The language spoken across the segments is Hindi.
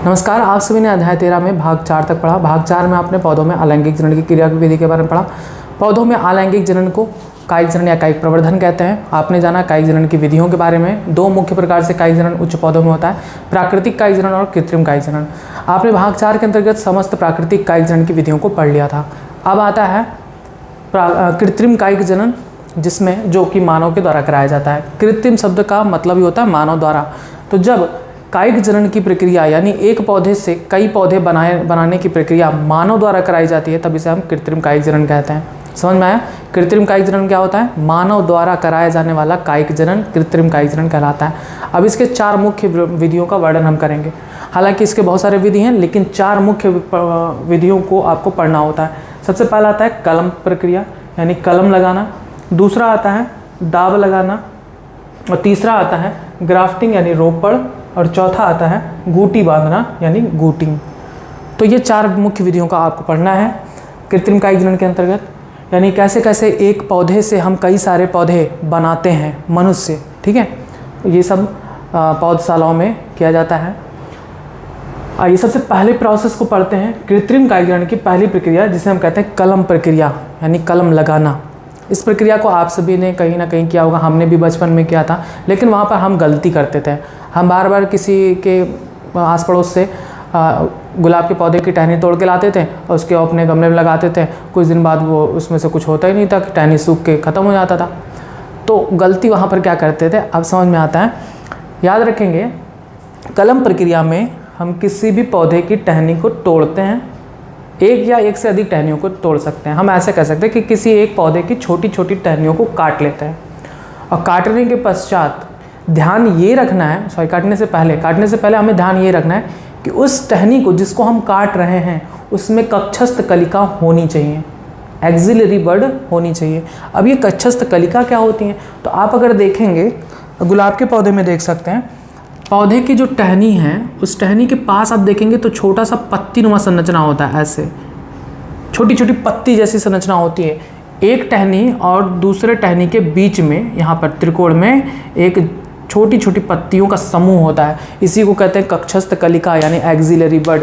नमस्कार, आप सभी ने अध्याय 13 में भाग 4 तक पढ़ा। भाग 4 में आपने पौधों में अलैंगिक जनन की क्रिया की विधि के बारे में पढ़ा। पौधों में अलैंगिक जनन को कायिक जनन या कायिक प्रवर्धन कहते हैं। आपने जाना कायिक जनन की विधियों के बारे में। दो मुख्य प्रकार से कायिक जनन उच्च पौधों में होता है, प्राकृतिक कायिक जनन और कृत्रिम कायिक जनन। आपने भाग 4 के अंतर्गत समस्त प्राकृतिक कायिक जनन की विधियों को पढ़ लिया था। अब आता है कृत्रिम कायिक जनन, जिसमें जो कि मानव के द्वारा कराया जाता है। कृत्रिम शब्द का मतलब ही होता है मानव द्वारा। तो जब कायिक जनन की प्रक्रिया यानी एक पौधे से कई पौधे बनाने की प्रक्रिया मानव द्वारा कराई जाती है, तब इसे हम कृत्रिम कायिक जनन कहते हैं। समझ में आया? कृत्रिम कायिक जनन क्या होता है? मानव द्वारा कराया जाने वाला कायिक जनन कृत्रिम कायिक जनन कहलाता है। अब इसके 4 मुख्य विधियों का वर्णन हम करेंगे। हालांकि इसके बहुत सारे विधि हैं, लेकिन 4 मुख्य विधियों को आपको पढ़ना होता है। सबसे पहला आता है कलम प्रक्रिया यानी कलम लगाना, दूसरा आता है दाब लगाना, और तीसरा आता है ग्राफ्टिंग यानी रोपड़, और चौथा आता है गूटी बांधना यानी गूटिंग। तो ये 4 मुख्य विधियों का आपको पढ़ना है कृत्रिम कायिक जनन के अंतर्गत, यानी कैसे कैसे एक पौधे से हम कई सारे पौधे बनाते हैं मनुष्य। ठीक है, ये सब पौधशालाओं में किया जाता है। आइए सबसे पहले प्रोसेस को पढ़ते हैं। कृत्रिम कायिक जनन की पहली प्रक्रिया जिसे हम कहते हैं कलम प्रक्रिया यानी कलम लगाना। इस प्रक्रिया को आप सभी ने कहीं ना कहीं किया होगा, हमने भी बचपन में किया था, लेकिन वहाँ पर हम गलती करते थे। हम बार बार किसी के आस पड़ोस से गुलाब के पौधे की टहनी तोड़ के लाते थे और उसके अपने गमले में लगाते थे। कुछ दिन बाद वो उसमें से कुछ होता ही नहीं था, टहनी सूख के ख़त्म हो जाता था। तो गलती वहाँ पर क्या करते थे, अब समझ में आता है। याद रखेंगे, कलम प्रक्रिया में हम किसी भी पौधे की टहनी को तोड़ते हैं, एक या एक से अधिक टहनियों को तोड़ सकते हैं। हम ऐसे कह सकते हैं कि किसी एक पौधे की छोटी छोटी टहनियों को काट लेते हैं, और काटने के पश्चात ध्यान ये रखना है, काटने से पहले हमें ध्यान ये रखना है कि उस टहनी को जिसको हम काट रहे हैं उसमें कक्षस्थ कलिका होनी चाहिए, एक्सिलरी बड होनी चाहिए। अब ये कक्षस्थ कलिका क्या होती हैं, तो आप अगर देखेंगे गुलाब के पौधे में देख सकते हैं, पौधे की जो टहनी है उस टहनी के पास आप देखेंगे तो छोटा सा पत्ती नुमा संरचना होता है। ऐसे छोटी छोटी पत्ती जैसी संरचना होती है। एक टहनी और दूसरे टहनी के बीच में यहाँ पर त्रिकोण में एक छोटी छोटी पत्तियों का समूह होता है। इसी को कहते हैं कक्षस्थ कलिका यानी एक्सिलरी बड।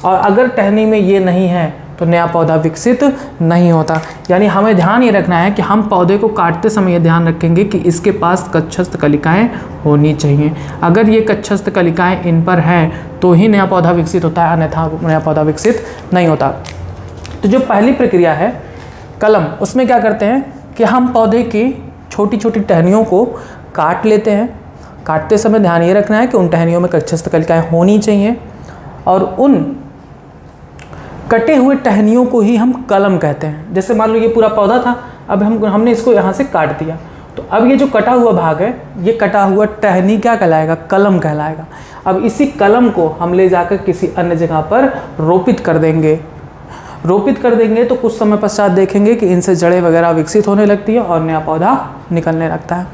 और अगर टहनी में ये नहीं है तो नया पौधा विकसित नहीं होता। यानी हमें ध्यान ये रखना है कि हम पौधे को काटते समय ये ध्यान रखेंगे कि इसके पास कक्षस्थ कलिकाएं होनी चाहिए। अगर ये कक्षस्थ कलिकाएं इन पर हैं तो ही नया पौधा विकसित होता है, अन्यथा नया पौधा विकसित नहीं होता। तो जो पहली प्रक्रिया है कलम, उसमें क्या करते हैं कि हम पौधे की छोटी छोटी टहनियों को काट लेते हैं। काटते समय ध्यान ये रखना है कि उन टहनियों में कक्षस्थ कलिकाएं होनी चाहिए, और उन कटे हुए टहनियों को ही हम कलम कहते हैं। जैसे मान लो ये पूरा पौधा था, अब हमने इसको यहाँ से काट दिया, तो अब ये जो कटा हुआ भाग है, ये कटा हुआ टहनी क्या कहलाएगा? कलम कहलाएगा। अब इसी कलम को हम ले जाकर किसी अन्य जगह पर रोपित कर देंगे। तो कुछ समय पश्चात देखेंगे कि इनसे जड़ें वगैरह विकसित होने लगती है और नया पौधा निकलने लगता है।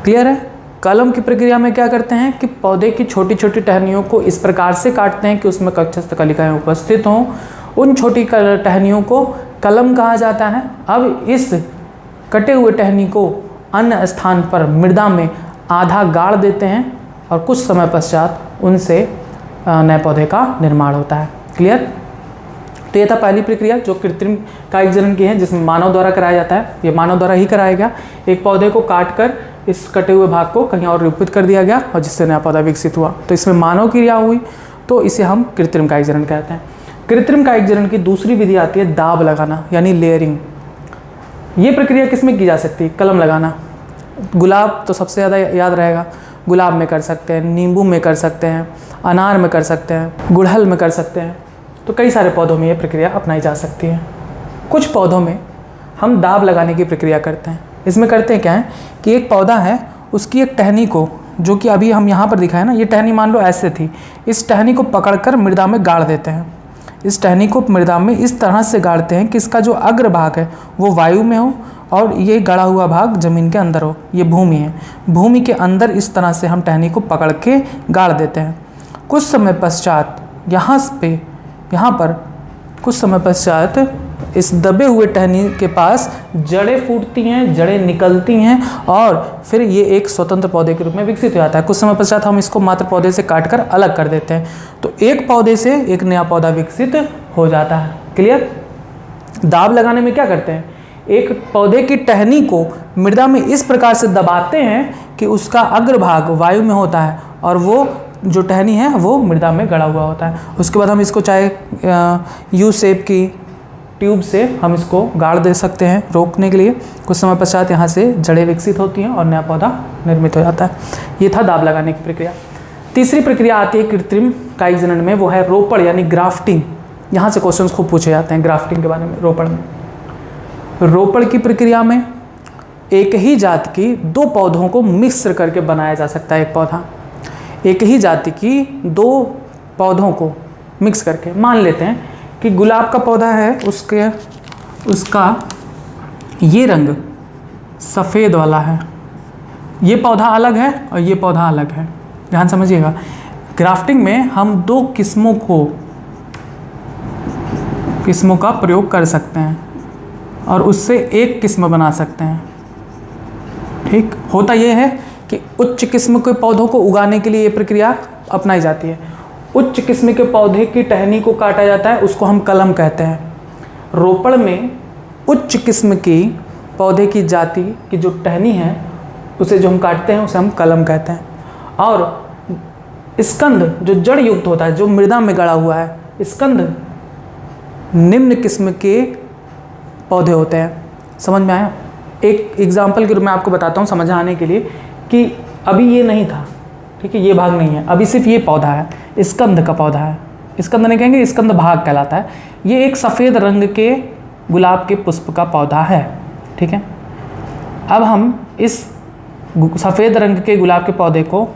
क्लियर है? कलम की प्रक्रिया में क्या करते हैं कि पौधे की छोटी छोटी टहनियों को इस प्रकार से काटते हैं कि उसमें कक्षस्थ कलिकाएं उपस्थित हों। उन छोटी टहनियों को कलम कहा जाता है। अब इस कटे हुए टहनी को अन्य स्थान पर मृदा में आधा गाड़ देते हैं, और कुछ समय पश्चात उनसे नए पौधे का निर्माण होता है। क्लियर? तो ये था पहली प्रक्रिया जो कृत्रिम कायिक जनन की है, जिसमें मानव द्वारा कराया जाता है। ये मानव द्वारा ही कराया गया। एक पौधे को काटकर इस कटे हुए भाग को कहीं और रोपित कर दिया गया, और जिससे नया पौधा विकसित हुआ। तो इसमें मानव क्रिया हुई, तो इसे हम कृत्रिम कायिक जनन कहते हैं। कृत्रिम कायिक जनन की दूसरी विधि आती है दाब लगाना यानी लेयरिंग। ये प्रक्रिया किस में की जा सकती है? कलम लगाना। गुलाब तो सबसे ज़्यादा याद रहेगा, गुलाब में कर सकते हैं, नींबू में कर सकते हैं, अनार में कर सकते हैं, गुड़हल में कर सकते हैं। तो कई सारे पौधों में ये प्रक्रिया अपनाई जा सकती है। कुछ पौधों में हम दाब लगाने की प्रक्रिया करते हैं। इसमें करते हैं क्या है कि एक पौधा है, उसकी एक टहनी को, जो कि अभी हम यहाँ पर दिखाए ना, ये टहनी मान लो ऐसे थी, इस टहनी को पकड़कर मृदा में गाड़ देते हैं। इस टहनी को मृदा में इस तरह से गाड़ते हैं कि इसका जो अग्र भाग है वो वायु में हो और ये गड़ा हुआ भाग जमीन के अंदर हो। ये भूमि है, भूमि के अंदर इस तरह से हम टहनी को पकड़ के गाड़ देते हैं। कुछ समय पश्चात यहाँ पर कुछ समय पश्चात इस दबे हुए टहनी के पास जड़ें फूटती हैं, जड़ें निकलती हैं और फिर ये एक स्वतंत्र पौधे के रूप में विकसित हो जाता है। कुछ समय पश्चात हम इसको मात्र पौधे से काटकर अलग कर देते हैं, तो एक पौधे से एक नया पौधा विकसित हो जाता है। क्लियर? दाब लगाने में क्या करते हैं, एक पौधे की टहनी को मृदा में इस प्रकार से दबाते हैं कि उसका अग्रभाग वायु में होता है और वो जो टहनी है वो मृदा में गड़ा हुआ होता है। उसके बाद हम इसको चाहे यू शेप की ट्यूब से हम इसको गाड़ दे सकते हैं रोकने के लिए। कुछ समय पश्चात यहाँ से जड़ें विकसित होती हैं और नया पौधा निर्मित हो जाता है। ये था दाब लगाने की प्रक्रिया। तीसरी प्रक्रिया आती है कृत्रिम कायिक जनन में, वो है रोपण यानी ग्राफ्टिंग। यहाँ से क्वेश्चंस खूब पूछे जाते हैं ग्राफ्टिंग के बारे में, रोपण में। रोपण की प्रक्रिया में एक ही जाति की दो पौधों को मिक्स करके बनाया जा सकता है। एक पौधा, एक ही जाति की दो पौधों को मिक्स करके, मान लेते हैं कि गुलाब का पौधा है, उसका ये रंग सफ़ेद वाला है, ये पौधा अलग है और ये पौधा अलग है। ध्यान समझिएगा, ग्राफ्टिंग में हम दो किस्मों का प्रयोग कर सकते हैं और उससे एक किस्म बना सकते हैं। ठीक, होता यह है कि उच्च किस्म के पौधों को उगाने के लिए ये प्रक्रिया अपनाई जाती है। उच्च किस्म के पौधे की टहनी को काटा जाता है, उसको हम कलम कहते हैं। रोपण में उच्च किस्म की पौधे की जाति की जो टहनी है उसे जो हम काटते हैं उसे हम कलम कहते हैं। और स्कंद जो जड़ युक्त होता है, जो मृदा में गड़ा हुआ है, स्कंद निम्न किस्म के पौधे होते हैं। समझ में आया? एक एग्जाम्पल के रूप में आपको बताता हूँ समझ आने के लिए कि अभी ये नहीं था, ठीक है, ये भाग नहीं है, अभी सिर्फ ये पौधा है, स्कंद का पौधा है। स्कंद नहीं कहेंगे, स्कंद भाग कहलाता है। ये एक सफ़ेद रंग के गुलाब के पुष्प का पौधा है। ठीक है, अब हम इस सफ़ेद रंग के गुलाब के पौधे को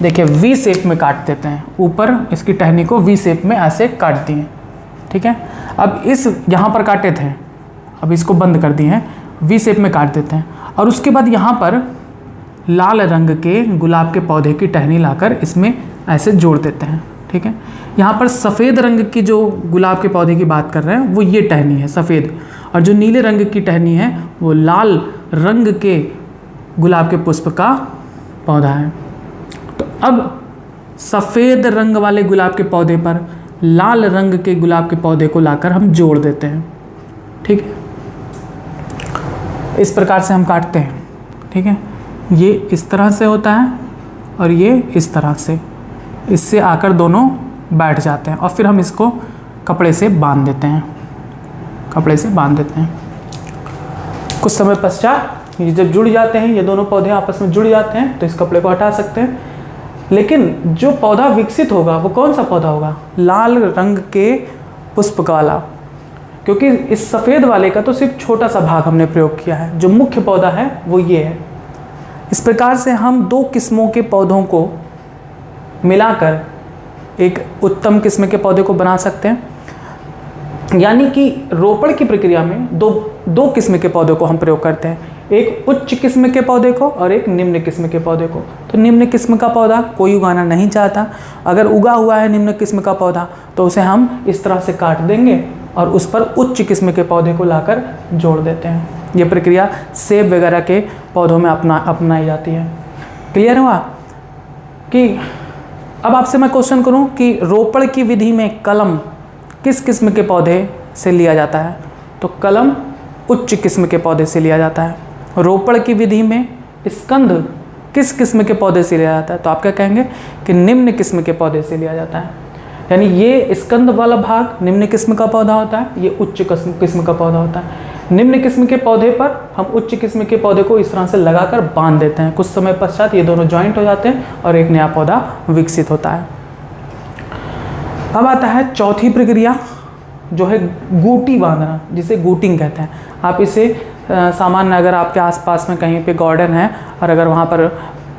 देखिए वी शेप में काट देते हैं। ऊपर इसकी टहनी को वी शेप में ऐसे काट दिए। ठीक है, अब इस यहाँ पर काटे थे, अब इसको बंद कर दिए हैं, वी शेप में काट देते हैं और उसके बाद यहाँ पर लाल रंग के गुलाब के पौधे की टहनी लाकर इसमें ऐसे जोड़ देते हैं। ठीक है, यहाँ पर सफ़ेद रंग की जो गुलाब के पौधे की बात कर रहे हैं वो ये टहनी है सफ़ेद, और जो नीले रंग की टहनी है वो लाल रंग के गुलाब के पुष्प का पौधा है। तो अब सफ़ेद रंग वाले गुलाब के पौधे पर लाल रंग के गुलाब के पौधे को लाकर हम जोड़ देते हैं। ठीक है, इस प्रकार से हम काटते हैं। ठीक है, ये इस तरह से होता है और ये इस तरह से, इससे आकर दोनों बैठ जाते हैं और फिर हम इसको कपड़े से बांध देते हैं, कपड़े से बांध देते हैं। कुछ समय पश्चात ये जब जुड़ जाते हैं, ये दोनों पौधे आपस में जुड़ जाते हैं, तो इस कपड़े को हटा सकते हैं। लेकिन जो पौधा विकसित होगा वो कौन सा पौधा होगा? लाल रंग के पुष्प वाला, क्योंकि इस सफ़ेद वाले का तो सिर्फ छोटा सा भाग हमने प्रयोग किया है, जो मुख्य पौधा है वो ये है। इस प्रकार से हम दो किस्मों के पौधों को मिलाकर एक उत्तम किस्म के पौधे को बना सकते हैं। यानी कि रोपण की प्रक्रिया में दो किस्म के पौधे को हम प्रयोग करते हैं, एक उच्च किस्म के पौधे को और एक निम्न किस्म के पौधे को। तो निम्न किस्म का पौधा कोई उगाना नहीं चाहता, अगर उगा हुआ है निम्न किस्म का पौधा तो उसे हम इस तरह से काट देंगे और उस पर उच्च किस्म के पौधे को लाकर जोड़ देते हैं। ये प्रक्रिया सेब वगैरह के पौधों में अपनाई जाती है। क्लियर हुआ? कि अब आपसे मैं क्वेश्चन करूं कि रोपण की विधि में कलम किस किस्म के पौधे से लिया जाता है? तो कलम उच्च किस्म के पौधे से लिया जाता है। रोपण की विधि में स्कंद किस किस्म के पौधे से लिया जाता है? तो आप क्या कहेंगे कि निम्न किस्म के पौधे से लिया जाता है। यानी ये स्कंद वाला भाग निम्न किस्म का पौधा होता है, ये उच्च किस्म का पौधा होता है। निम्न किस्म के पौधे पर हम उच्च किस्म के पौधे को इस तरह से लगाकर बांध देते हैं। कुछ समय पश्चात ये दोनों जॉइंट हो जाते हैं और एक नया पौधा विकसित होता है। अब आता है चौथी प्रक्रिया, जो है गूटी बांधना, जिसे गूटिंग कहते हैं। आप इसे सामान्य अगर आपके आसपास में कहीं पे गार्डन है और अगर वहाँ पर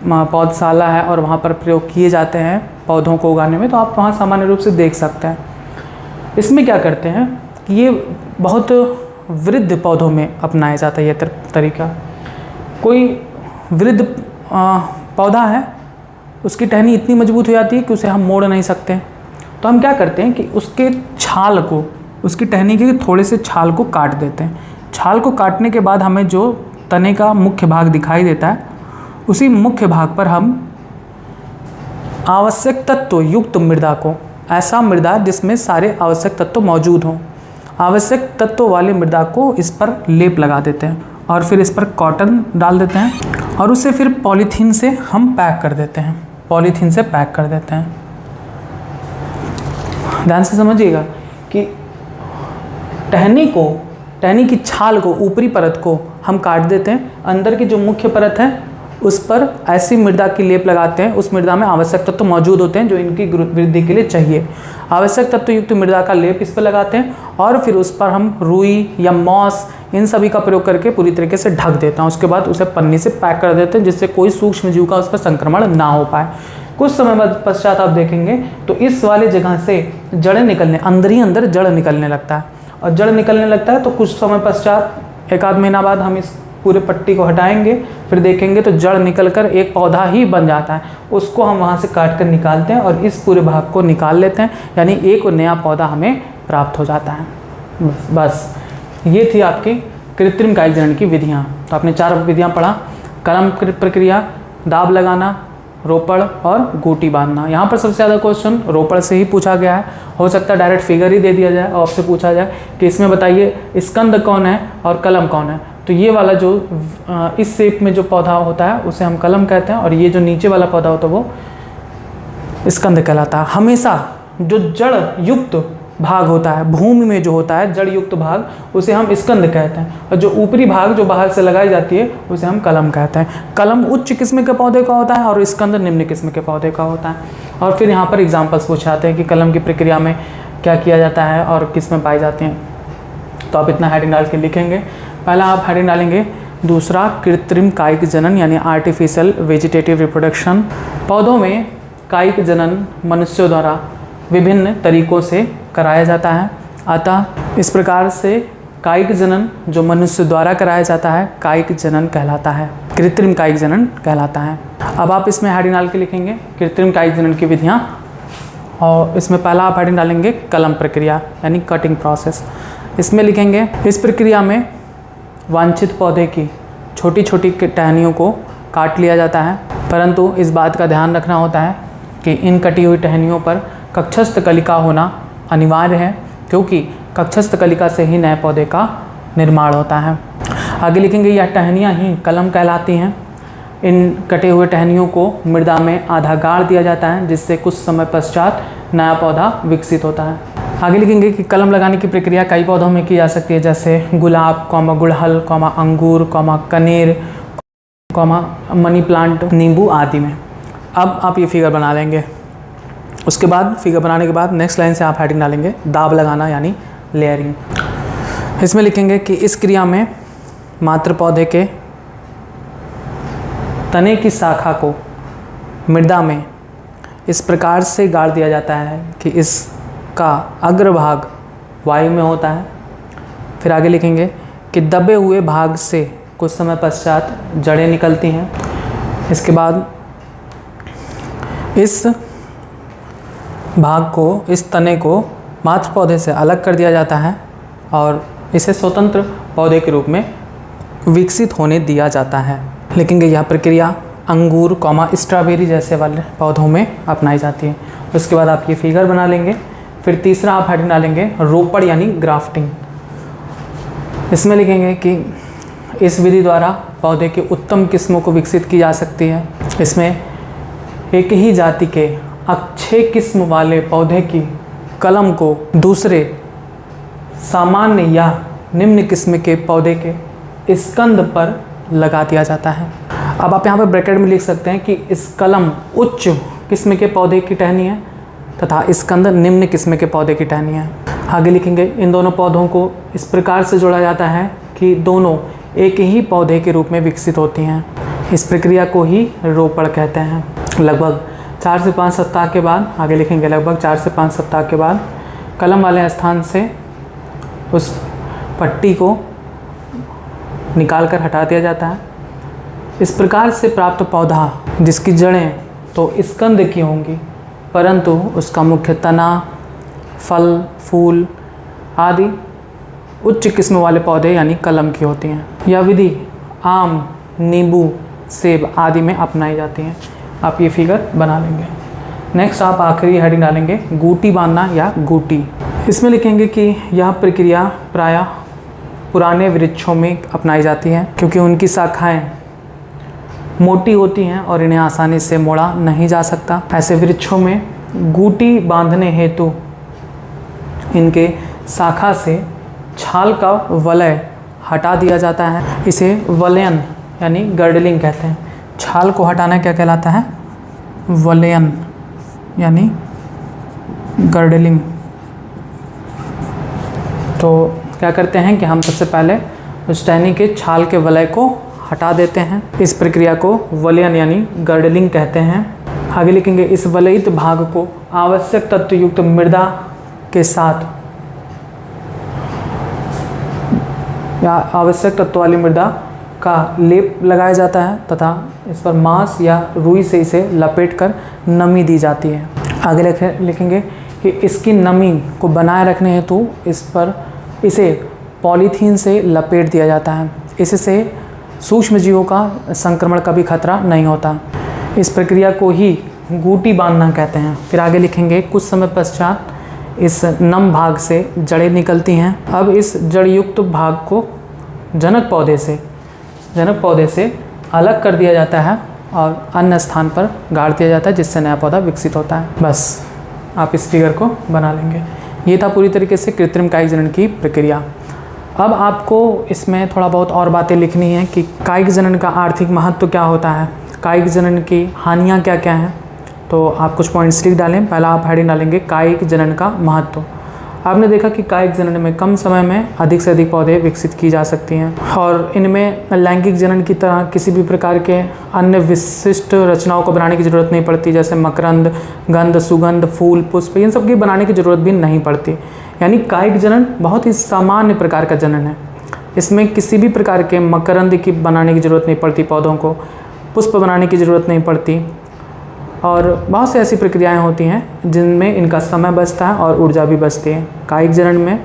पौधशाला है और वहाँ पर प्रयोग किए जाते हैं पौधों को उगाने में, तो आप वहाँ सामान्य रूप से देख सकते हैं। इसमें क्या करते हैं कि ये बहुत वृद्ध पौधों में अपनाया जाता है ये तरीका। कोई वृद्ध पौधा है, उसकी टहनी इतनी मजबूत हो जाती है कि उसे हम मोड़ नहीं सकते, तो हम क्या करते हैं कि उसके छाल को उसकी टहनी के थोड़े से छाल को काट देते हैं। छाल को काटने के बाद हमें जो तने का मुख्य भाग दिखाई देता है, उसी मुख्य भाग पर हम आवश्यक तत्व युक्त मृदा को, ऐसा मृदा जिसमें सारे आवश्यक तत्व मौजूद हों, आवश्यक तत्व वाली मृदा को इस पर लेप लगा देते हैं और फिर इस पर कॉटन डाल देते हैं और उसे फिर पॉलीथीन से हम पैक कर देते हैं, पॉलीथीन से पैक कर देते हैं। ध्यान से समझिएगा कि टहनी की छाल को, ऊपरी परत को हम काट देते हैं, अंदर की जो मुख्य परत है उस पर ऐसी मृदा की लेप लगाते हैं, उस मृदा में आवश्यक तत्व मौजूद होते हैं जो इनकी वृद्धि के लिए चाहिए। आवश्यक तत्व युक्त मृदा का लेप इस पर लगाते हैं और फिर उस पर हम रुई या मॉस इन सभी का प्रयोग करके पूरी तरीके से ढक देते हैं। उसके बाद उसे पन्नी से पैक कर देते हैं जिससे कोई सूक्ष्म जीव का उस पर संक्रमण ना हो पाए। कुछ समय बाद पश्चात आप देखेंगे तो इस वाले जगह से जड़ें निकलने, अंदर ही अंदर जड़ निकलने लगता है, और जड़ निकलने लगता है तो कुछ समय पश्चात एक आध महीना बाद हम इस पूरे पट्टी को हटाएंगे, फिर देखेंगे तो जड़ निकलकर एक पौधा ही बन जाता है। उसको हम वहाँ से काट कर निकालते हैं और इस पूरे भाग को निकाल लेते हैं, यानी एक नया पौधा हमें प्राप्त हो जाता है। बस ये थी आपकी कृत्रिम कायिक जनन की विधियाँ। तो आपने 4 विधियाँ पढ़ा, कलम प्रक्रिया, दाब लगाना, रोपड़ और गोटी बांधना। यहाँ पर सबसे ज़्यादा क्वेश्चन रोपड़ से ही पूछा गया है। हो सकता है डायरेक्ट फिगर ही दे दिया जाए और आपसे पूछा जाए कि इसमें बताइए स्कंद कौन है और कलम कौन है। तो ये वाला जो इस शेप में जो पौधा होता है उसे हम कलम कहते हैं, और ये जो नीचे वाला पौधा होता है वो स्कंद कहलाता है। हमेशा जो जड़ युक्त भाग होता है, भूमि में जो होता है जड़ युक्त भाग, उसे हम स्कंद कहते हैं, और जो ऊपरी भाग जो बाहर से लगाई जाती है उसे हम कलम कहते हैं। कलम उच्च किस्म के पौधे का होता है और स्कंद निम्न किस्म के पौधे का होता है। और फिर यहाँ पर एग्जाम्पल्स पूछे जाते हैं कि कलम की प्रक्रिया में क्या किया जाता है और किस में पाई जाती हैं। तो आप इतना हेडिंग डाल के लिखेंगे। पहला आप हेडिंग डालेंगे, दूसरा कृत्रिम कायिक जनन यानी आर्टिफिशियल वेजिटेटिव रिप्रोडक्शन। पौधों में कायिक जनन मनुष्यों द्वारा विभिन्न तरीकों से कराया जाता है, अतः इस प्रकार से कायिक जनन जो मनुष्य द्वारा कराया जाता है कायिक जनन कहलाता है, कृत्रिम कायिक जनन कहलाता है। अब आप इसमें हेडिंग डाल के लिखेंगे कृत्रिम कायिक जनन की विधियाँ, और इसमें पहला आप हेडिंग डालेंगे कलम प्रक्रिया यानी कटिंग प्रोसेस। इसमें लिखेंगे इस प्रक्रिया में वांछित पौधे की छोटी छोटी टहनियों को काट लिया जाता है, परंतु इस बात का ध्यान रखना होता है कि इन कटी हुई टहनियों पर कक्षस्थ कलिका होना अनिवार्य है, क्योंकि कक्षस्थ कलिका से ही नए पौधे का निर्माण होता है। आगे लिखेंगे यह टहनियाँ ही कलम कहलाती हैं। इन कटे हुए टहनियों को मृदा में आधा गाड़ दिया जाता है, जिससे कुछ समय पश्चात नया पौधा विकसित होता है। आगे लिखेंगे कि कलम लगाने की प्रक्रिया कई पौधों में की जा सकती है, जैसे गुलाब, गुड़हल, अंगूर, कनेर, मनी प्लांट, नींबू आदि में। अब आप ये फिगर बना लेंगे। उसके बाद फिगर बनाने के बाद नेक्स्ट लाइन से आप हेडिंग डालेंगे दाब लगाना यानी लेयरिंग। इसमें लिखेंगे कि इस क्रिया में मात्र पौधे के तने की शाखा को मृदा में इस प्रकार से गाड़ दिया जाता है कि इसका अग्रभाग वायु में होता है। फिर आगे लिखेंगे कि दबे हुए भाग से कुछ समय पश्चात जड़ें निकलती हैं। इसके बाद इस भाग को, इस तने को मात्र पौधे से अलग कर दिया जाता है और इसे स्वतंत्र पौधे के रूप में विकसित होने दिया जाता है। लिखेंगे यह प्रक्रिया अंगूर, स्ट्रॉबेरी जैसे वाले पौधों में अपनाई जाती है। उसके बाद आप ये फिगर बना लेंगे। फिर तीसरा आप हेडिंग डालेंगे रोपड़ यानी ग्राफ्टिंग। इसमें लिखेंगे कि इस विधि द्वारा पौधे के उत्तम किस्मों को विकसित की जा सकती है। इसमें एक ही जाति के अच्छे किस्म वाले पौधे की कलम को दूसरे सामान्य या निम्न किस्म के पौधे के स्कंद पर लगा दिया जाता है। अब आप यहाँ पर ब्रैकेट में लिख सकते हैं कि इस कलम उच्च किस्म के पौधे की टहनी है तथा स्कंद निम्न किस्म के पौधे की टहनी है। आगे लिखेंगे इन दोनों पौधों को इस प्रकार से जोड़ा जाता है कि दोनों एक ही पौधे के रूप में विकसित होती हैं। इस प्रक्रिया को ही रोपड़ कहते हैं। लगभग 4 से 5 सप्ताह के बाद, आगे लिखेंगे लगभग 4 से 5 सप्ताह के बाद कलम वाले स्थान से उस पट्टी को निकाल कर हटा दिया जाता है। इस प्रकार से प्राप्त पौधा जिसकी जड़ें तो स्कंद की होंगी, परंतु उसका मुख्य तना, फल, फूल आदि उच्च किस्म वाले पौधे यानी कलम की होती हैं। यह विधि आम, नींबू, सेब आदि में अपनाई जाती हैं। आप ये फिगर बना लेंगे। नेक्स्ट आप आखिरी हेडिंग डालेंगे गूटी बांधना या गूटी। इसमें लिखेंगे कि यह प्रक्रिया प्रायः पुराने वृक्षों में अपनाई जाती है क्योंकि उनकी शाखाएं मोटी होती हैं और इन्हें आसानी से मोड़ा नहीं जा सकता। ऐसे वृक्षों में गूटी बांधने हेतु इनके शाखा से छाल का वलय हटा दिया जाता है। इसे वलयन यानी गर्डलिंग कहते हैं। छाल को हटाना क्या कहलाता है? वलयन यानी गर्डलिंग। तो क्या करते हैं कि हम सबसे पहले उस टहनी के छाल के वलय को हटा देते हैं। इस प्रक्रिया को वलयन यानी गर्डलिंग कहते हैं। आगे लिखेंगे इस वलयित भाग को आवश्यक तत्वयुक्त मृदा के साथ या आवश्यक तत्व वाली मृदा का लेप लगाया जाता है तथा इस पर मांस या रुई से इसे लपेटकर नमी दी जाती है। आगे लिखेंगे कि इसकी नमी को बनाए रखने हेतु इसे पॉलीथीन से लपेट दिया जाता है। इससे सूक्ष्म जीवों का संक्रमण का भी खतरा नहीं होता। इस प्रक्रिया को ही गूटी बांधना कहते हैं। फिर आगे लिखेंगे कुछ समय पश्चात इस नम भाग से जड़ें निकलती हैं। अब इस जड़युक्त भाग को जनक पौधे से अलग कर दिया जाता है और अन्य स्थान पर गाड़ दिया जाता है जिससे नया पौधा विकसित होता है। बस आप इस फिगर को बना लेंगे। ये था पूरी तरीके से कृत्रिम कायिक जनन की प्रक्रिया। अब आपको इसमें थोड़ा बहुत और बातें लिखनी है कि कायिक जनन का आर्थिक महत्व क्या होता है, कायिक जनन की हानियाँ क्या क्या हैं। तो आप कुछ पॉइंट्स लिख डालें। पहला आप हेडिंग डालेंगे कायिक जनन का महत्व। आपने देखा कि कायिक जनन में कम समय में अधिक से अधिक पौधे विकसित की जा सकती हैं और इनमें लैंगिक जनन की तरह किसी भी प्रकार के अन्य विशिष्ट रचनाओं को बनाने की ज़रूरत नहीं पड़ती, जैसे मकरंद, गंध, सुगंध, फूल, पुष्प, इन सब की बनाने की ज़रूरत भी नहीं पड़ती। यानी कायिक जनन बहुत ही सामान्य प्रकार का जनन है। इसमें किसी भी प्रकार के मकरंद की बनाने की ज़रूरत नहीं पड़ती, पौधों को पुष्प बनाने की ज़रूरत नहीं पड़ती और बहुत सी ऐसी प्रक्रियाएं होती हैं जिनमें इनका समय बचता है और ऊर्जा भी बचती है। कायिक जनन में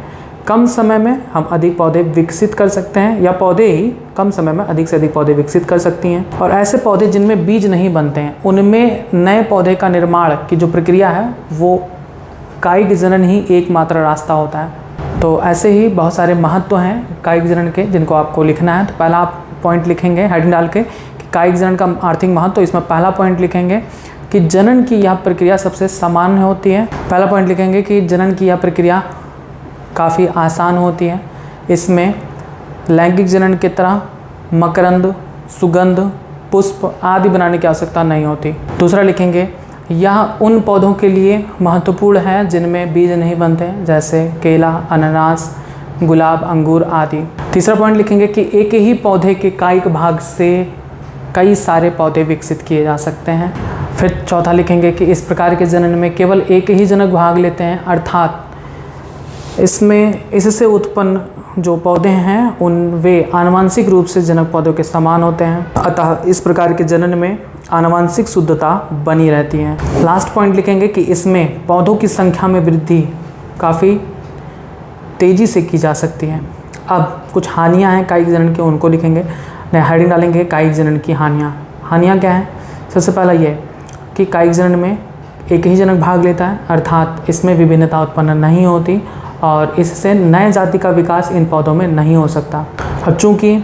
कम समय में हम अधिक पौधे विकसित कर सकते हैं या पौधे ही कम समय में अधिक से अधिक पौधे विकसित कर सकती हैं। और ऐसे पौधे जिनमें बीज नहीं बनते हैं उनमें नए पौधे का निर्माण की जो प्रक्रिया है वो कायिक जनन ही एकमात्र रास्ता होता है। तो ऐसे ही बहुत सारे महत्व हैं कायिक जनन के जिनको आपको लिखना है। तो पहला आप पॉइंट लिखेंगे हेडिंग डाल के कि कायिक जनन का आर्थिक महत्व। तो इसमें पहला पॉइंट लिखेंगे कि जनन की यह प्रक्रिया सबसे सामान्य होती है। पहला पॉइंट लिखेंगे कि जनन की यह प्रक्रिया काफ़ी आसान होती है। इसमें लैंगिक जनन की तरह मकरंद, सुगंध, पुष्प आदि बनाने की आवश्यकता नहीं होती। दूसरा लिखेंगे यह उन पौधों के लिए महत्वपूर्ण है जिनमें बीज नहीं बनते, जैसे केला, अनानास, गुलाब, अंगूर आदि। तीसरा पॉइंट लिखेंगे कि एक ही पौधे के कायिक भाग से कई सारे पौधे विकसित किए जा सकते हैं। फिर चौथा लिखेंगे कि इस प्रकार के जनन में केवल एक ही जनक भाग लेते हैं, अर्थात इससे उत्पन्न जो पौधे हैं वे आनुवंशिक रूप से जनक पौधों के समान होते हैं। अतः इस प्रकार के जनन में आनुवंशिक शुद्धता बनी रहती है। लास्ट पॉइंट लिखेंगे कि इसमें पौधों की संख्या में वृद्धि काफ़ी तेज़ी से की जा सकती है। अब कुछ हानियाँ हैं कायिक जनन की, उनको लिखेंगे। हेडिंग डालेंगे कायिक जनन की हानियाँ क्या हैं। सबसे पहला ये कि कायिक जनन में एक ही जनक भाग लेता है, अर्थात इसमें विभिन्नता उत्पन्न नहीं होती और इससे नए जाति का विकास इन पौधों में नहीं हो सकता। अब चूँकि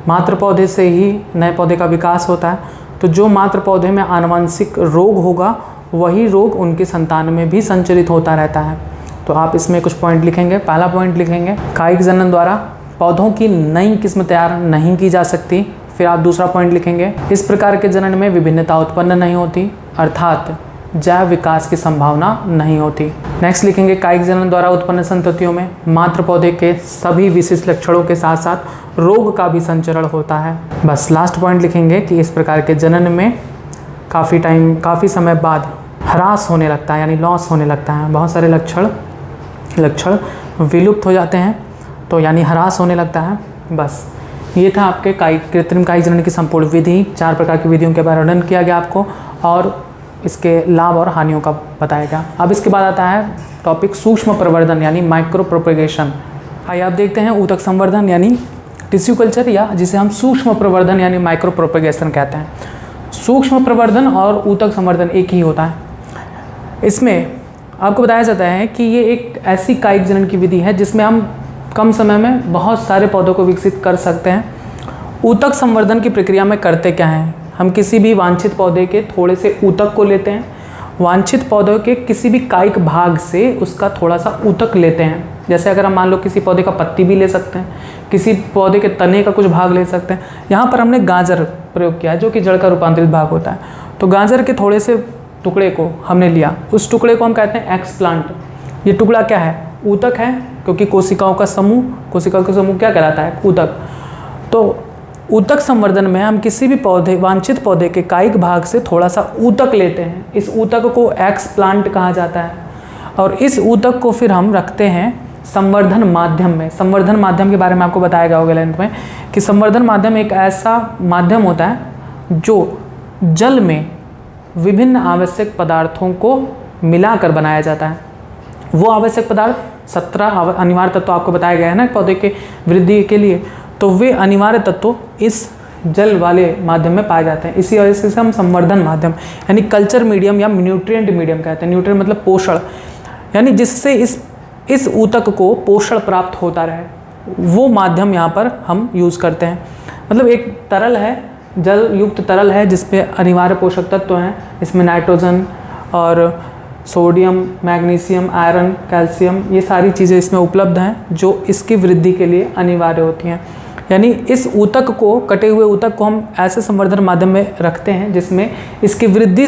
मात्र पौधे से ही नए पौधे का विकास होता है तो जो मात्र पौधे में आनुवंशिक रोग होगा वही रोग उनकी संतान में भी संचरित होता रहता है। तो आप इसमें कुछ पॉइंट लिखेंगे। पहला पॉइंट लिखेंगे कायिक जनन द्वारा पौधों की नई किस्म तैयार नहीं की जा सकती। फिर आप दूसरा पॉइंट लिखेंगे इस प्रकार के जनन में विभिन्नता उत्पन्न नहीं होती, अर्थात जैव विकास की संभावना नहीं होती। नेक्स्ट लिखेंगे कायिक जनन द्वारा उत्पन्न संततियों में मात्र पौधे के सभी विशिष्ट लक्षणों के साथ साथ रोग का भी संचरण होता है। बस लास्ट पॉइंट लिखेंगे कि इस प्रकार के जनन में काफ़ी समय बाद ह्रास होने लगता है, यानी लॉस होने लगता है। बहुत सारे लक्षण विलुप्त हो जाते हैं, तो यानी ह्रास होने लगता है। बस ये था आपके कृत्रिम कायिक जनन की संपूर्ण विधि। 4 प्रकार की विधियों के बारे में वर्णन किया गया आपको और इसके लाभ और हानियों का बताया गया। अब इसके बाद आता है टॉपिक सूक्ष्म प्रवर्धन यानी माइक्रो प्रोपेगेशन। आइए आप देखते हैं ऊतक संवर्धन यानी टिश्यू कल्चर, या जिसे हम सूक्ष्म प्रवर्धन यानी माइक्रो प्रोपेगेशन कहते हैं। सूक्ष्म प्रवर्धन और ऊतक संवर्धन एक ही होता है। इसमें आपको बताया जाता है कि ये एक ऐसी कायिक जनन की विधि है जिसमें हम कम समय में बहुत सारे पौधों को विकसित कर सकते हैं। ऊतक संवर्धन की प्रक्रिया में करते क्या हैं, हम किसी भी वांछित पौधे के थोड़े से ऊतक को लेते हैं, वांछित पौधों के किसी भी कायिक भाग से उसका थोड़ा सा ऊतक लेते हैं। जैसे अगर हम मान लो किसी पौधे का पत्ती भी ले सकते हैं, किसी पौधे के तने का कुछ भाग ले सकते हैं। यहाँ पर हमने गाजर प्रयोग किया है जो कि जड़ का रूपांतरित भाग होता है। तो गाजर के थोड़े से टुकड़े को हमने लिया, उस टुकड़े को हम कहते हैं एक्सप्लांट। ये टुकड़ा क्या है, ऊतक है, क्योंकि कोशिकाओं का समूह क्या कहलाता है, ऊतक। तो ऊतक संवर्धन में हम किसी भी पौधे, वांछित पौधे के कायिक भाग से थोड़ा सा ऊतक लेते हैं। इस ऊतक को एक्सप्लांट कहा जाता है और इस ऊतक को फिर हम रखते हैं संवर्धन माध्यम में। संवर्धन माध्यम के बारे में आपको बताया गया होगा लेंथ में कि संवर्धन माध्यम एक ऐसा माध्यम होता है जो जल में विभिन्न आवश्यक पदार्थों को मिलाकर बनाया जाता है। वो आवश्यक पदार्थ 17 अनिवार्य तत्व आपको बताया गया है ना पौधे के वृद्धि के लिए, तो वे अनिवार्य तत्व इस जल वाले माध्यम में पाए जाते हैं। इसी वजह से हम संवर्धन माध्यम यानी कल्चर मीडियम या न्यूट्रिएंट मीडियम कहते हैं। न्यूट्रिएंट मतलब पोषण, यानी जिससे इस ऊतक को पोषण प्राप्त होता रहे, वो माध्यम यहाँ पर हम यूज़ करते हैं। मतलब एक तरल है, जल युक्त तरल है जिसमें अनिवार्य पोषक तत्व हैं। इसमें नाइट्रोजन और सोडियम, मैग्नीशियम, आयरन, कैल्शियम, ये सारी चीज़ें इसमें उपलब्ध हैं जो इसकी वृद्धि के लिए अनिवार्य होती हैं। यानी इस ऊतक को, कटे हुए ऊतक को हम ऐसे संवर्धन माध्यम में रखते हैं जिसमें इसकी वृद्धि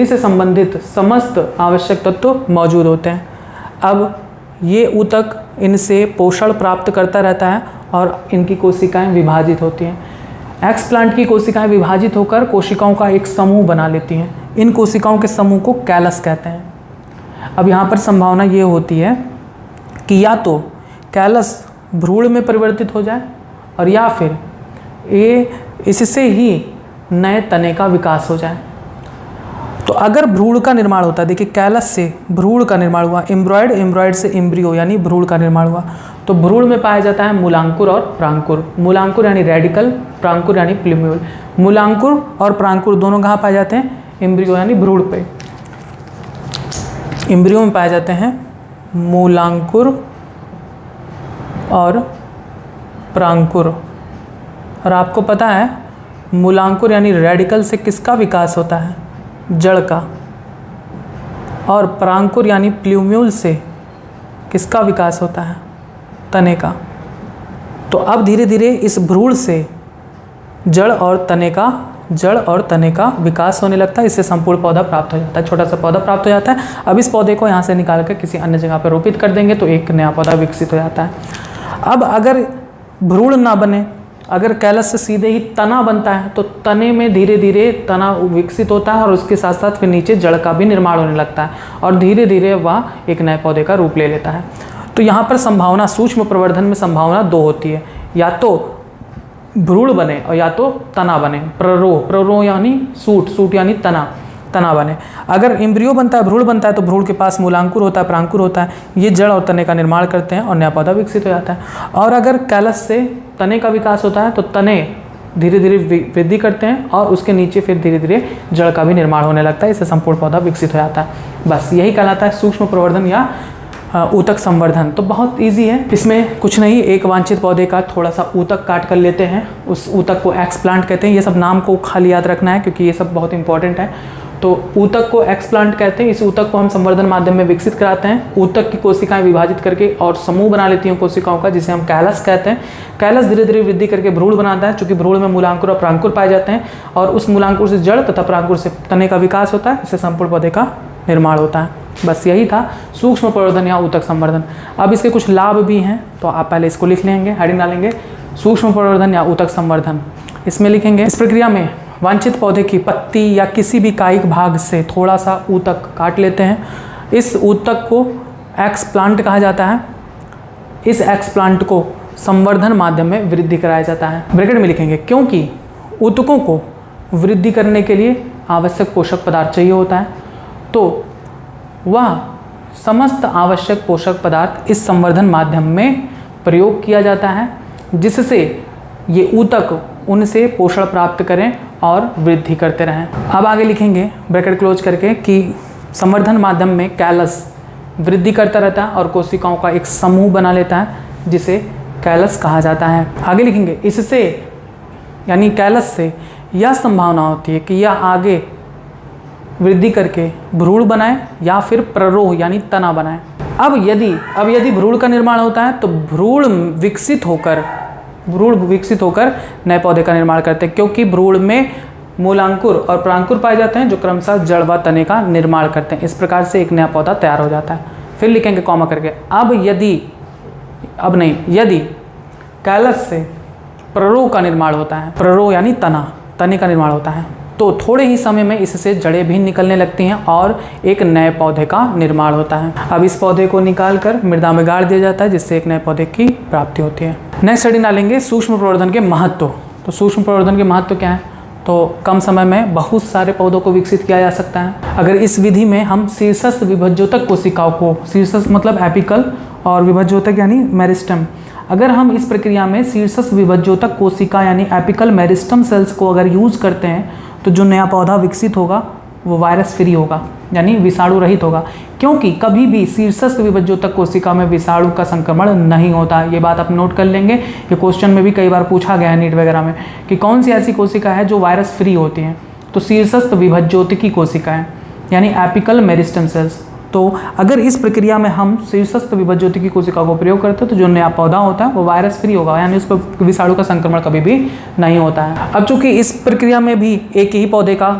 से संबंधित समस्त आवश्यक तत्व मौजूद होते हैं। अब ये ऊतक इनसे पोषण प्राप्त करता रहता है और इनकी कोशिकाएं विभाजित होती हैं। एक्सप्लांट की कोशिकाएं विभाजित होकर कोशिकाओं का एक समूह बना लेती हैं। इन कोशिकाओं के समूह को कैलस कहते हैं। अब यहाँ पर संभावना ये होती है कि या तो कैलस भ्रूण में परिवर्तित हो जाए और या फिर इससे ही नए तने का विकास हो जाए। तो अगर भ्रूण का निर्माण होता है, देखिए कैलस से भ्रूण का निर्माण हुआ, एम्ब्रॉयड, एम्ब्रॉयड से एम्ब्रियो यानी भ्रूण का निर्माण हुआ, तो भ्रूण में पाया जाता है मूलांकुर और प्रांकुर। मूलांकुर यानी रेडिकल, प्रांकुर यानी प्लूम्यूल। मूलांकुर और प्रांकुर दोनों कहाँ पाए जाते हैं, एम्ब्रियो यानी भ्रूण पे। एम्ब्रियो में पाए जाते हैं मूलांकुर और प्रांकुर। और आपको पता है मूलांकुर यानी रेडिकल से किसका विकास होता है, जड़ का, और प्रांकुर यानी प्लूम्यूल से किसका विकास होता है, तने का। तो अब धीरे धीरे इस भ्रूण से जड़ और तने का विकास होने लगता है। इससे संपूर्ण पौधा प्राप्त हो जाता है, छोटा सा पौधा प्राप्त हो जाता है। अब इस पौधे को यहाँ से निकाल कर किसी अन्य जगह पर रोपित कर देंगे तो एक नया पौधा विकसित हो जाता है। अब अगर भ्रूण ना बने, अगर कैलस से सीधे ही तना बनता है तो तने में धीरे धीरे तना विकसित होता है और उसके साथ साथ फिर नीचे जड़ का भी निर्माण होने लगता है और धीरे धीरे वह एक नए पौधे का रूप ले लेता है। तो यहाँ पर संभावना, सूक्ष्म प्रवर्धन में संभावना दो होती है, या तो भ्रूण बने और या तो तना बने। प्ररोह यानी सूट यानी तना बने। अगर एम्ब्रियो बनता है, भ्रूण बनता है, तो भ्रूण के पास मूलांकुर होता है, प्रांकुर होता है, ये जड़ और तने का निर्माण करते हैं और नया पौधा विकसित हो जाता है। और अगर कैलस से तने का विकास होता है तो तने धीरे धीरे वृद्धि करते हैं और उसके नीचे फिर धीरे धीरे जड़ का भी निर्माण होने लगता है। इससे संपूर्ण पौधा विकसित हो जाता है। बस यही कहलाता है सूक्ष्म प्रवर्धन या ऊतक संवर्धन। तो बहुत इजी है, इसमें कुछ नहीं, एक वांछित पौधे का थोड़ा सा ऊतक काट कर लेते हैं, उस ऊतक को एक्सप्लांट कहते हैं। ये सब नाम को खाली याद रखना है क्योंकि ये सब बहुत इंपॉर्टेंट है। तो ऊतक को एक्सप्लांट कहते हैं। इस ऊतक को हम संवर्धन माध्यम में विकसित कराते हैं। ऊतक की कोशिकाएं विभाजित करके और समूह बना लेती हैं कोशिकाओं का, जिसे हम कैलस कहते हैं। कैलस धीरे धीरे वृद्धि करके भ्रूण बनाता है, चूंकि भ्रूण में मूलांकुर और प्रांकुर पाए जाते हैं और उस मूलांकुर से जड़ तथा प्रांकुर से तने का विकास होता है। इससे संपूर्ण पौधे का निर्माण होता है। बस यही था सूक्ष्म प्रवर्धन या ऊतक संवर्धन। अब इसके कुछ लाभ भी हैं, तो आप पहले इसको लिख लेंगे, हेडिंग डालेंगे सूक्ष्म प्रवर्धन या ऊतक संवर्धन। इसमें लिखेंगे, इस प्रक्रिया में वांछित पौधे की पत्ती या किसी भी कायिक भाग से थोड़ा सा ऊतक काट लेते हैं। इस ऊतक को एक्सप्लांट कहा जाता है। इस एक्सप्लांट को संवर्धन माध्यम में वृद्धि कराया जाता है। ब्रैकेट में लिखेंगे, क्योंकि ऊतकों को वृद्धि करने के लिए आवश्यक पोषक पदार्थ चाहिए होता है, तो वह समस्त आवश्यक पोषक पदार्थ इस संवर्धन माध्यम में प्रयोग किया जाता है, जिससे ये ऊतक उनसे पोषण प्राप्त करें और वृद्धि करते रहें। अब आगे लिखेंगे ब्रैकेट क्लोज करके कि संवर्धन माध्यम में कैलस वृद्धि करता रहता है और कोशिकाओं का एक समूह बना लेता है, जिसे कैलस कहा जाता है। आगे लिखेंगे इससे यानी कैलस से यह संभावना होती है कि यह आगे वृद्धि करके भ्रूण बनाए या फिर प्ररोह यानी तना बनाए। अब यदि भ्रूण का निर्माण होता है तो भ्रूण विकसित होकर नए पौधे का निर्माण करते हैं, क्योंकि भ्रूण में मूलांकुर और प्रांकुर पाए जाते हैं जो क्रमशः जड़ व तने का निर्माण करते हैं। इस प्रकार से एक नया पौधा तैयार हो जाता है। फिर लिखेंगे कॉमा करके यदि कैलस से प्ररोह का निर्माण होता है, प्ररोह यानी तने का निर्माण होता है, तो थोड़े ही समय में इससे जड़ें भी निकलने लगती हैं और एक नए पौधे का निर्माण होता है। अब इस पौधे को निकाल कर मृदा में गाड़ दिया जाता है, जिससे एक नए पौधे की प्राप्ति होती है। नेक्स्ट स्टडी डालेंगे सूक्ष्म प्रवर्धन के महत्व। तो सूक्ष्म प्रवर्धन के महत्व क्या है? तो कम समय में बहुत सारे पौधों को विकसित किया जा सकता है। अगर इस विधि में हम शीर्षस्थ विभज्योतक कोशिकाओं को, शीर्षस्थ मतलब एपिकल और विभज्योतक यानी मेरिस्टम, अगर हम इस प्रक्रिया में शीर्षस्थ विभज्योतक कोशिका यानी एपिकल मेरिस्टम सेल्स को अगर यूज करते हैं तो जो नया पौधा विकसित होगा वो वायरस फ्री होगा यानी विषाणु रहित होगा, क्योंकि कभी भी शीर्षस्थ विभज्योतक कोशिका में विषाणु का संक्रमण नहीं होता। ये बात आप नोट कर लेंगे, ये क्वेश्चन में भी कई बार पूछा गया है नीट वगैरह में कि कौन सी ऐसी कोशिका है जो वायरस फ्री होती है। तो शीर्षस्थ विभज्योतिकी कोशिका है यानी एपिकल मेरिस्टम सेल्स। तो अगर इस प्रक्रिया में हम शीर्षस्थ विभज्योतिकी कोशिका को प्रयोग करते हैं तो जो नया पौधा होता है वो वायरस फ्री होगा यानी उस पर विषाणु का संक्रमण कभी भी नहीं होता है। अब चूंकि इस प्रक्रिया में भी एक ही पौधे का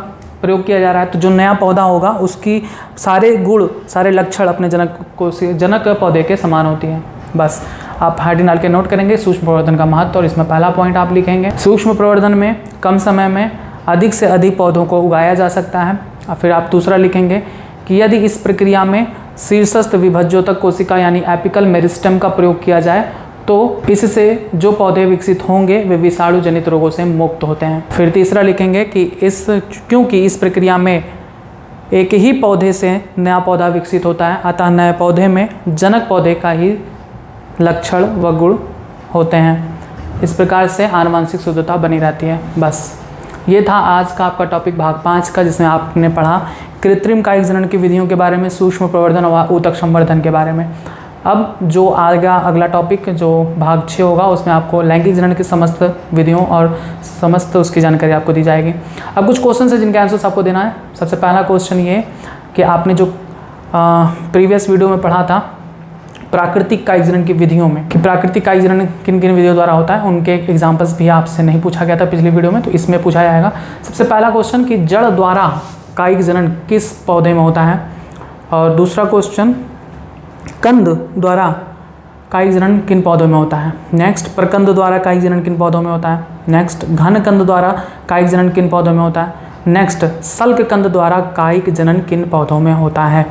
प्रयोग किया जा रहा है तो जो नया पौधा होगा उसकी सारे गुण, सारे लक्षण अपने जनक पौधे के समान होती हैं। बस आप हेडिंग डाल के नोट करेंगे सूक्ष्म प्रवर्धन का महत्व, और इसमें पहला पॉइंट आप लिखेंगे सूक्ष्म प्रवर्धन में कम समय में अधिक से अधिक पौधों को उगाया जा सकता है। और फिर आप दूसरा लिखेंगे कि यदि इस प्रक्रिया में शीर्षस्थ विभज्योतक कोशिका यानी एपिकल मेरिस्टम का प्रयोग किया जाए तो इससे जो पौधे विकसित होंगे वे विषाणु जनित रोगों से मुक्त होते हैं। फिर तीसरा लिखेंगे कि क्योंकि इस प्रक्रिया में एक ही पौधे से नया पौधा विकसित होता है, अतः नए पौधे में जनक पौधे का ही लक्षण व गुण होते हैं। इस प्रकार से आनुवंशिक शुद्धता बनी रहती है। बस ये था आज का आपका टॉपिक भाग 5 का, जिसमें आपने पढ़ा कृत्रिम कायिक जनन की विधियों के बारे में, सूक्ष्म प्रवर्धन व ऊतक संवर्धन के बारे में। अब जो आएगा अगला टॉपिक जो भाग 6 होगा उसमें आपको लैंगिक जनन की समस्त विधियों और समस्त उसकी जानकारी आपको दी जाएगी। अब कुछ क्वेश्चन है जिनके आंसर्स आपको देना है। सबसे पहला क्वेश्चन ये कि आपने जो प्रीवियस वीडियो में पढ़ा था प्राकृतिक कायिक जनन की विधियों में कि प्राकृतिक कायिक जनन किन किन विधियों द्वारा होता है, उनके एग्जाम्पल्स भी आपसे नहीं पूछा गया था पिछली वीडियो में, तो इसमें पूछा जाएगा। सबसे पहला क्वेश्चन कि जड़ द्वारा कायिक जनन किस पौधे में होता है, और दूसरा क्वेश्चन कंद द्वारा कायिक जनन किन पौधों में होता है। नेक्स्ट प्रकंद द्वारा कायिक जनन किन पौधों में होता है। नेक्स्ट घन कंद द्वारा कायिक जनन किन पौधों में होता है। नेक्स्ट सल्क कंद द्वारा कायिक जनन किन पौधों में होता है।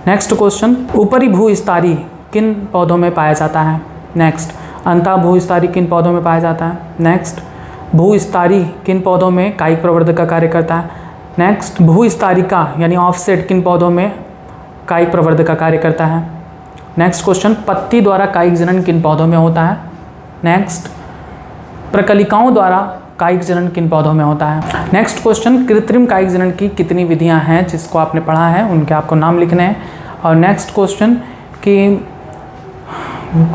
नेक्स्ट क्वेश्चन ऊपरी भूस्तरीय किन पौधों में पाया जाता है। नेक्स्ट अंतः भूस्तरीय किन पौधों में पाया जाता है। नेक्स्ट भूस्तरीय किन पौधों में कायिक प्रवर्धक का कार्य करता है। नेक्स्ट भूस्तरीका यानी ऑफसेट किन पौधों में कायिक प्रवर्धक का कार्य करता है। नेक्स्ट क्वेश्चन पत्ती द्वारा कायिक जनन किन पौधों में होता है। नेक्स्ट प्रकलिकाओं द्वारा कायिक जनन किन पौधों में होता है। नेक्स्ट क्वेश्चन कृत्रिम कायिक जनन की कितनी विधियां हैं जिसको आपने पढ़ा है उनके आपको नाम लिखने हैं। और नेक्स्ट क्वेश्चन कि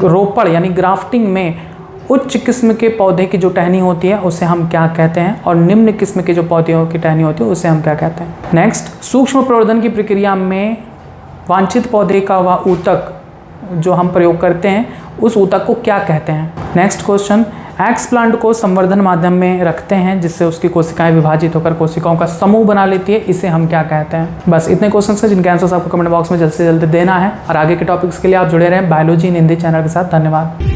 रोपण यानी ग्राफ्टिंग में उच्च किस्म के पौधे की जो टहनी होती है उसे हम क्या कहते हैं, और निम्न किस्म के जो पौधों की टहनी होती है उसे हम क्या कहते हैं। नेक्स्ट सूक्ष्म प्रवर्धन की प्रक्रिया में वांछित पौधे का वह ऊतक जो हम प्रयोग करते हैं उस ऊतक को क्या कहते हैं। नेक्स्ट क्वेश्चन एक्स प्लांट को संवर्धन माध्यम में रखते हैं जिससे उसकी कोशिकाएं विभाजित होकर कोशिकाओं का समूह बना लेती है, इसे हम क्या कहते हैं। बस इतने क्वेश्चन हैं जिनके आंसर्स आपको कमेंट बॉक्स में जल्द से जल्द देना है, और आगे के टॉपिक्स के लिए आप जुड़े रहें बायोलॉजी इन हिंदी चैनल के साथ। धन्यवाद।